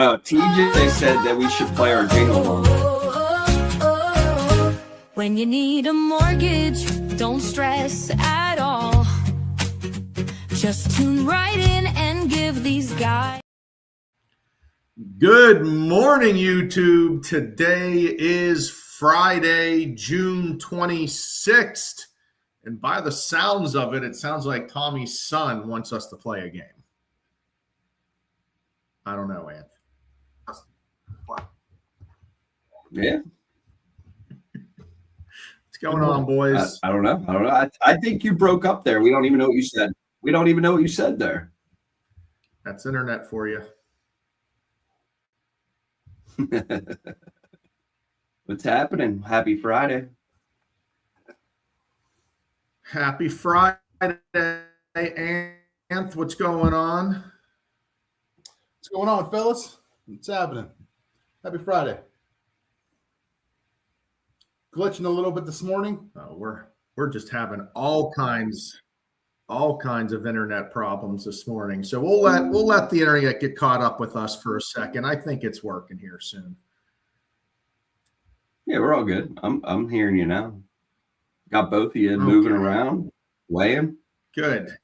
TJ said that we should play our jingle. When you need a mortgage, don't stress at all. Just tune right in and give these guys. Good morning, YouTube. Today is Friday, June 26th. And by the sounds of it, it sounds like Tommy's son wants us to play a game. I don't know, Anth. Yeah. What's going on, boys? I don't know. I think you broke up there. We don't even know what you said. We don't even know what you said there. That's internet for you. What's happening? Happy Friday. Happy Friday, Anth. What's going on? What's going on, fellas? What's happening? Happy Friday. Glitching a little bit this morning. Oh, we're just having all kinds of internet problems this morning. So we'll let the internet get caught up with us for a second. I think it's working here soon. Yeah, we're all good. I'm hearing you now. Got both of you moving around, weighing. Good.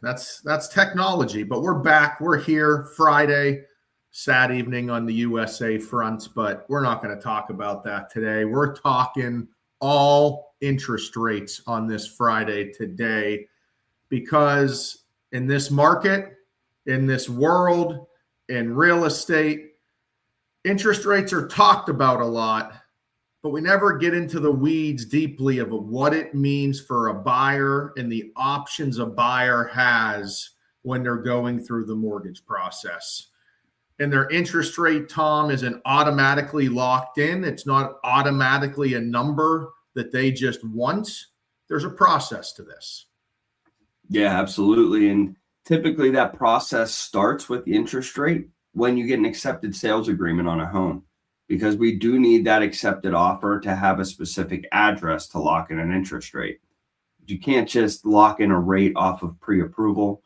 That's technology, but we're back. We're here Friday, sad evening on the USA front, but we're not going to talk about that today. We're talking all interest rates on this Friday today, because in this market, in this world, in real estate, interest rates are talked about a lot, but we never get into the weeds deeply of what it means for a buyer and the options a buyer has when they're going through the mortgage process. And their interest rate, Tom, isn't automatically locked in. It's not automatically a number that they just want. There's a process to this. Yeah, absolutely. And typically that process starts with the interest rate when you get an accepted sales agreement on a home, because we do need that accepted offer to have a specific address to lock in an interest rate. You can't just lock in a rate off of pre-approval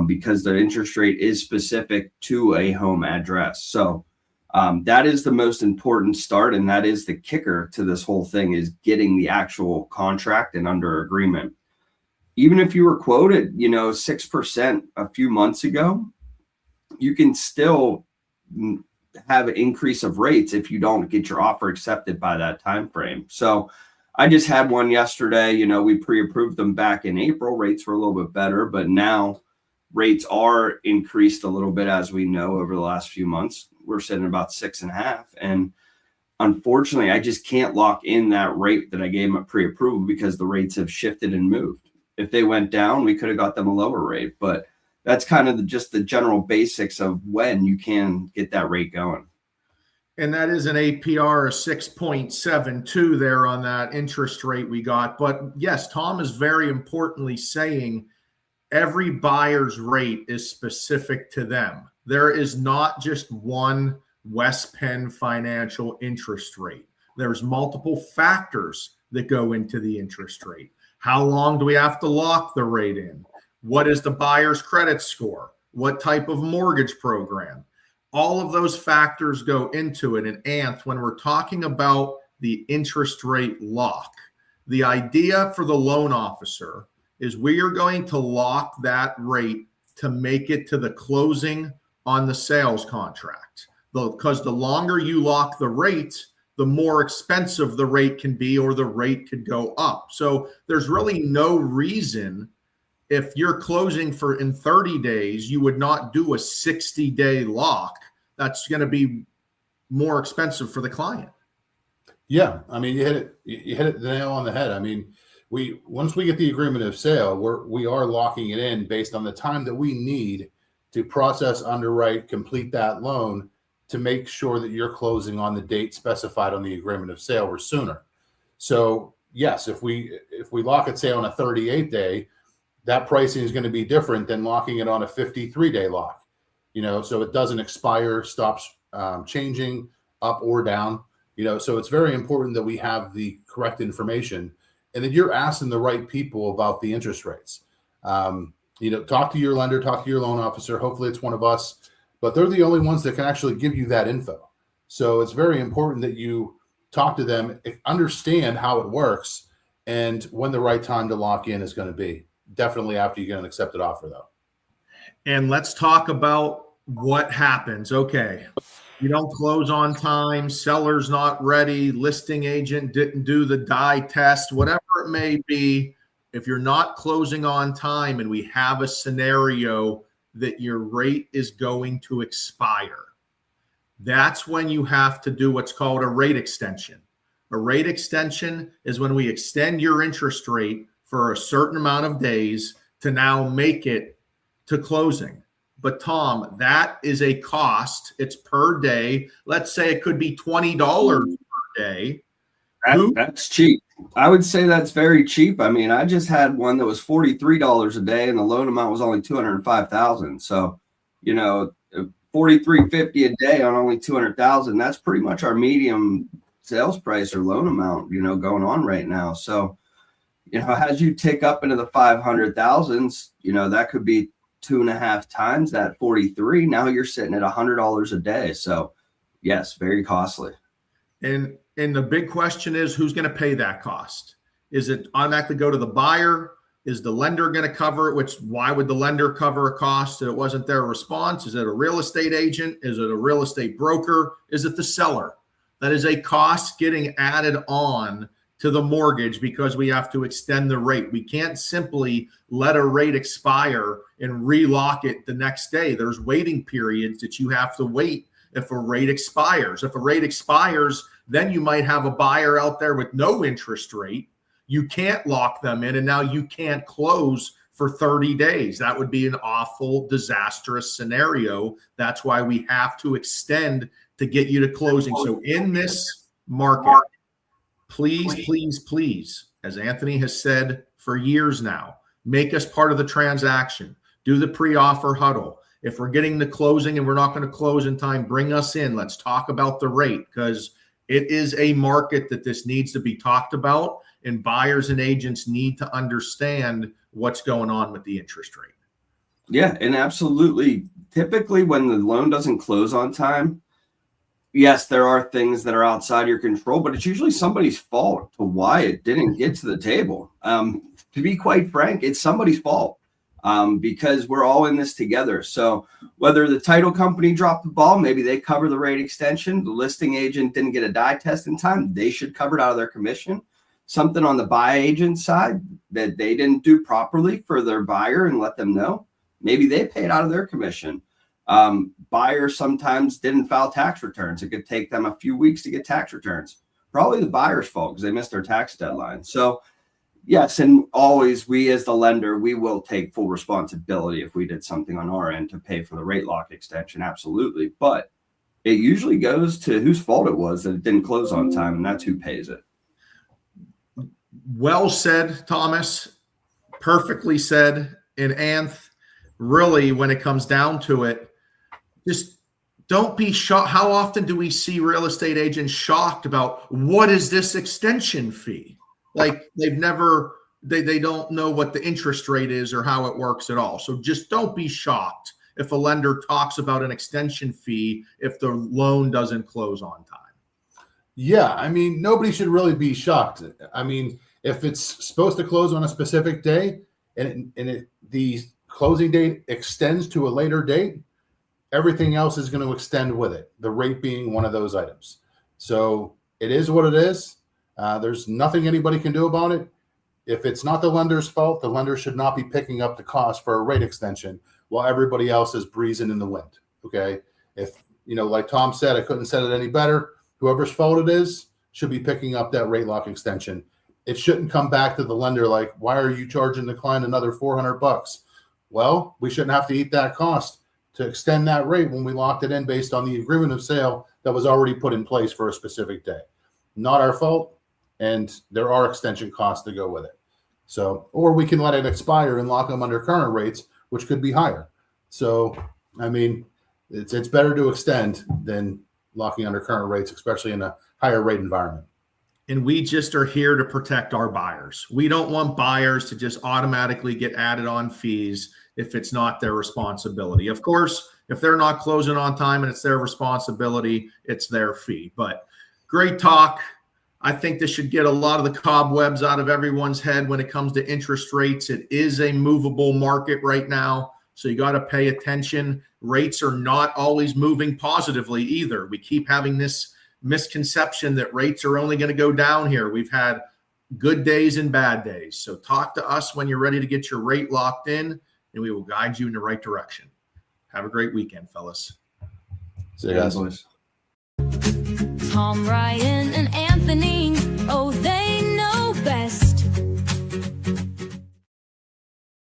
because the interest rate is specific to a home address. So that is the most important start, and that is the kicker to this whole thing, is getting the actual contract and under agreement. Even if you were quoted, 6% a few months ago, you can still have an increase of rates if you don't get your offer accepted by that time frame. So I just had one yesterday. We pre-approved them back in April. Rates were a little bit better, but now rates are increased a little bit, as we know, over the last few months. We're sitting about 6.5. And unfortunately, I just can't lock in that rate that I gave them at pre-approval because the rates have shifted and moved. If they went down, we could have got them a lower rate, but that's kind of just the general basics of when you can get that rate going. And that is an APR of 6.72 there on that interest rate we got. But yes, Tom is very importantly saying every buyer's rate is specific to them. There is not just one West Penn financial interest rate. There's multiple factors that go into the interest rate. How long do we have to lock the rate in? What is the buyer's credit score? What type of mortgage program? All of those factors go into it. And Anth, when we're talking about the interest rate lock, the idea for the loan officer is we are going to lock that rate to make it to the closing on the sales contract. Because the longer you lock the rate, the more expensive the rate can be, or the rate could go up. So there's really no reason, if you're closing in 30 days, you would not do a 60-day lock. That's going to be more expensive for the client. Yeah, I mean, you hit it the nail on the head. I mean, once we get the agreement of sale, we are locking it in based on the time that we need to process, underwrite, complete that loan to make sure that you're closing on the date specified on the agreement of sale or sooner. So yes, if we lock it, say, on a 38-day, that pricing is going to be different than locking it on a 53-day lock. So it doesn't expire, stops changing up or down. So it's very important that we have the correct information and that you're asking the right people about the interest rates. Talk to your lender, talk to your loan officer. Hopefully it's one of us. but they're the only ones that can actually give you that info. So it's very important that you talk to them, understand how it works, and when the right time to lock in is going to be. Definitely after you get an accepted offer, though. And let's talk about what happens. Okay, you don't close on time, seller's not ready, listing agent didn't do the die test, whatever it may be. If you're not closing on time and we have a scenario that your rate is going to expire, that's when you have to do what's called a rate extension. A rate extension is when we extend your interest rate for a certain amount of days to now make it to closing. But Tom, that is a cost. It's per day. Let's say it could be $20 per day. That's cheap. I would say that's very cheap. I mean, I just had one that was $43 a day, and the loan amount was only $205,000. So, you know, $43.50 a day on only $200,000. That's pretty much our medium sales price or loan amount, you know, going on right now. So, you know, as you tick up into the 500,000s, you know, that could be 2.5 times that 43. Now you're sitting at $100 a day. So, yes, very costly. And the big question is, who's going to pay that cost? Is it automatically go to the buyer? Is the lender going to cover it? Which, why would the lender cover a cost that it wasn't their response? Is it a real estate agent? Is it a real estate broker? Is it the seller? That is a cost getting added on to the mortgage because we have to extend the rate. We can't simply let a rate expire and relock it the next day. There's waiting periods that you have to wait if a rate expires. If a rate expires, then you might have a buyer out there with no interest rate. You can't lock them in, and now you can't close for 30 days. That would be an awful, disastrous scenario. That's why we have to extend to get you to closing. So in this market, please, please, please, as Anthony has said for years now, make us part of the transaction. Do the pre-offer huddle. If we're getting the closing and we're not going to close in time, bring us in. Let's talk about the rate, because it is a market that this needs to be talked about, and buyers and agents need to understand what's going on with the interest rate. Yeah, and absolutely. Typically, when the loan doesn't close on time, yes, there are things that are outside your control, but it's usually somebody's fault to why it didn't get to the table. To be quite frank, it's somebody's fault because we're all in this together. So whether the title company dropped the ball, maybe they cover the rate extension, the listing agent didn't get a die test in time, they should cover it out of their commission. Something on the buy agent side that they didn't do properly for their buyer and let them know, maybe they pay it out of their commission. Buyers sometimes didn't file tax returns. It could take them a few weeks to get tax returns. Probably the buyer's fault because they missed their tax deadline. So yes, and always we as the lender, we will take full responsibility if we did something on our end to pay for the rate lock extension. Absolutely. But it usually goes to whose fault it was that it didn't close on time, and that's who pays it. Well said, Thomas. Perfectly said. And Anth, really, when it comes down to it, just don't be shocked. How often do we see real estate agents shocked about what is this extension fee? Like they don't know what the interest rate is or how it works at all. So just don't be shocked if a lender talks about an extension fee if the loan doesn't close on time. Yeah, I mean, nobody should really be shocked. I mean, if it's supposed to close on a specific day and the closing date extends to a later date, everything else is going to extend with it, the rate being one of those items. So it is what it is. There's nothing anybody can do about it. If it's not the lender's fault, the lender should not be picking up the cost for a rate extension while everybody else is breezing in the wind. Okay. If, you know, like Tom said, I couldn't said it any better. Whoever's fault it is should be picking up that rate lock extension. It shouldn't come back to the lender like, why are you charging the client another $400? Well, we shouldn't have to eat that cost to extend that rate when we locked it in based on the agreement of sale that was already put in place for a specific day. Not our fault, and there are extension costs to go with it. So, or we can let it expire and lock them under current rates, which could be higher. So, I mean, it's better to extend than locking under current rates, especially in a higher rate environment. And we just are here to protect our buyers. We don't want buyers to just automatically get added on fees if it's not their responsibility. Of course, if they're not closing on time and it's their responsibility, it's their fee. But great talk. I think this should get a lot of the cobwebs out of everyone's head when it comes to interest rates. It is a movable market right now, so you got to pay attention. Rates are not always moving positively either. We keep having this misconception that rates are only going to go down here. We've had good days and bad days. So talk to us when you're ready to get your rate locked in, and we will guide you in the right direction. Have a great weekend, fellas. See you guys. Boys. Tom, Ryan, and Anthony